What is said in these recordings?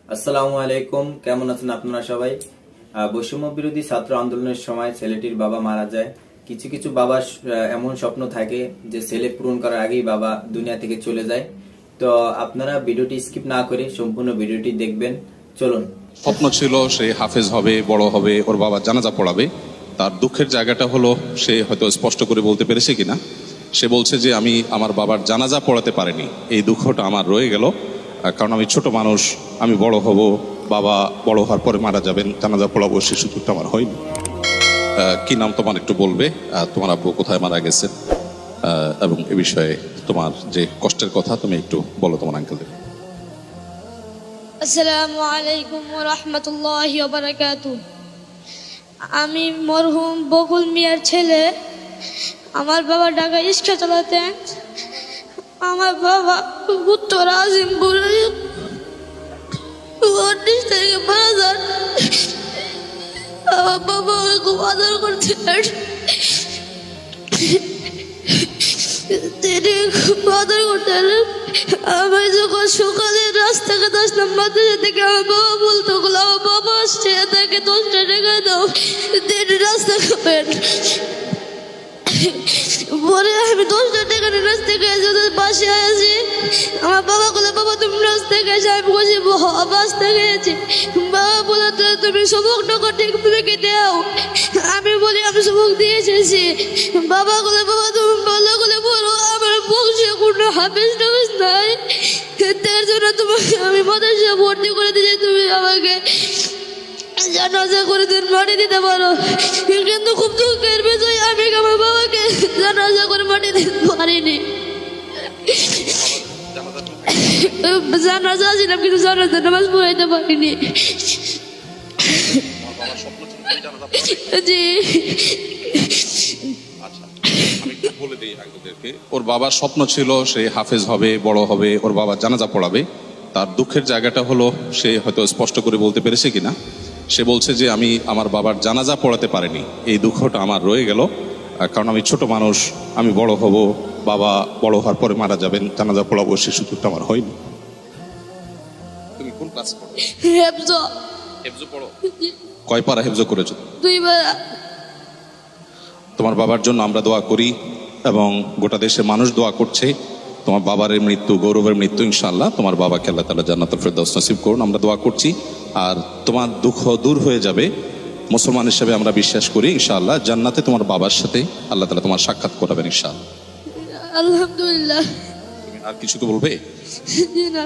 আসসালামু আলাইকুম, কেমন আছেন আপনারা সবাই? বৈষম্য বিরোধী ছাত্র আন্দোলনের সময় ছেলেটির বাবা মারা যায়। কিছু কিছু বাবার এমন স্বপ্ন থাকে যে ছেলে পূরণ করার আগেই বাবা দুনিয়া থেকে চলে যায়। তো আপনারা ভিডিওটি স্কিপ না করে সম্পূর্ণ ভিডিওটি দেখবেন। চলুন। স্বপ্ন ছিল সে হাফেজ হবে, বড় হবে, ওর বাবা জানাজা পড়াবে। তার দুঃখের জায়গাটা হলো সে হয়তো স্পষ্ট করে বলতে পেরেছে কিনা। সে বলছে যে আমি আমার বাবার জানাজা পড়াতে পারিনি, এই দুঃখটা আমার রয়ে গেল। কারণ আমি ছোট মানুষ, আমি বড় হব, বাবা বড় হওয়ার পরে মারা যাবেন, জানাজা পড়াবো, সে সুযোগটা আমার হয়নি। কি নাম তোমার একটু বলবে, তোমার আব্বু কোথায় মারা গেছে, এবং এ বিষয়ে তোমার যে কষ্টের কথা তুমি একটু বলো তোমার আঙ্কেলদের। আসসালামু আলাইকুম ওয়া রাহমাতুল্লাহি ওয়া বারাকাতুহু। আমি মরহুম বকুল মিয়ার ছেলে। আমার বাবা ঢাকা রিক্সা চালাতেন। আমার বাবা উত্তর আজিমপুরে 19 তারিখে মারা যান। আমার বাবা খুব আদর করতেন, তিনি খুব আদর করতেন। আমি যখন সকালে রাস্তাঘাট আসলাম মাদ্রাসা থেকে, আমার বাবা বলতো আমার বাবা আসছে, তাকে 10টা টাকা দাও, তিনি রাস্তা খাবেন। পরে আমি 10টা টাকা রাস্তা খেয়েছি, বাসে আসি। আমার বাবা বলে, বাবা তুমি রাস্তা খেয়েছি? আমি বলছি রাস্তা খেয়েছি। বাবা বলে, তুমি সবকটা ঠিক থেকে দাও। আমি বলি আমি সবক দিয়ে এসেছি। বাবা বলে, বাবা তুমি ভালো করে বলো, আমার বংশে কোনো হাফেজ টাফেজ নাই, তার জন্য তোমাকে আমি মাদ্রাসায় ভর্তি করে দিয়েছি, তুমি আমাকে জানাজা করে দিন মাটি দিতে পারো। কিন্তু খুব দুঃখের বিষয়, আমি আমার বাবাকে জানাজা করে মাটি দিতে পারিনি। জানাজা ছিলাম কিন্তু জানাজা নামাজ পড়াইতে পারিনি। জি, বলে দেই আঙ্কেলদেরকে, ওর বাবার স্বপ্ন ছিল সে হাফেজ হবে, বড় হবে, ওর বাবা জানাজা পড়াবে। তার দুঃখের জায়গাটা হলো সে হয়তো স্পষ্ট করে বলতে পেরেছে কিনা। সে বলছে যে আমি আমার বাবার জানাজা পড়াতে পারিনি, এই দুঃখটা আমার রয়ে গেল। কারণ আমি ছোট মানুষ, আমি বড় হব, বাবা বড় হওয়ার পরে মারা যাবেন, জানাজা পড়াবো, সে সুযোগটা আমার হয়নি। তুমি কোন ক্লাসে পড়ো? হেফজো পড়ো? কয় পারা হেফজো করেছো? 2 বার। তোমার বাবার জন্য আমরা দোয়া করি এবং গোটা দেশের মানুষ দোয়া করছে। তোমার বাবার মৃত্যু গৌরবের মৃত্যু, ইনশাআল্লাহ তোমার বাবাকে আল্লাহ তাআলা জান্নাতুল ফেরদাউস নসিব করুন, আমরা দোয়া করছি। আর তোমার দুঃখ দূর হয়ে যাবে, মুসলমান হিসেবে আমরা বিশ্বাস করি। ইনশাআল্লাহ জান্নাতে তোমার বাবার সাথে আল্লাহ তাআলা তোমার সাক্ষাৎ করাবেন ইনশাআল্লাহ। আলহামদুলিল্লাহ। তুমি আর কিছু তো বলবে? জি না।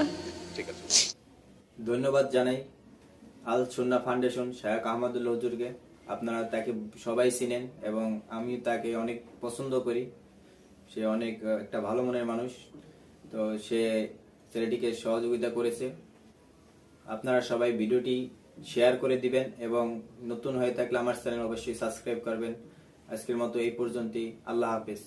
ঠিক আছে। ধন্যবাদ জানাই আল সুন্নাহ ফাউন্ডেশন শায়খ আহমদুল্লাহ হুজুরকে। আপনারা তাকে সবাই চিনেন এবং আমি তাকে অনেক পছন্দ করি। সে অনেক একটা ভালো মনের মানুষ। তো সে ছেলেটিকে সহযোগিতা করেছে। আপনারা সবাই ভিডিওটি শেয়ার করে দিবেন এবং নতুন হয়ে থাকলে আমার চ্যানেল অবশ্যই সাবস্ক্রাইব করবেন। আজকের মতো এই পর্যন্তই। আল্লাহ হাফেজ।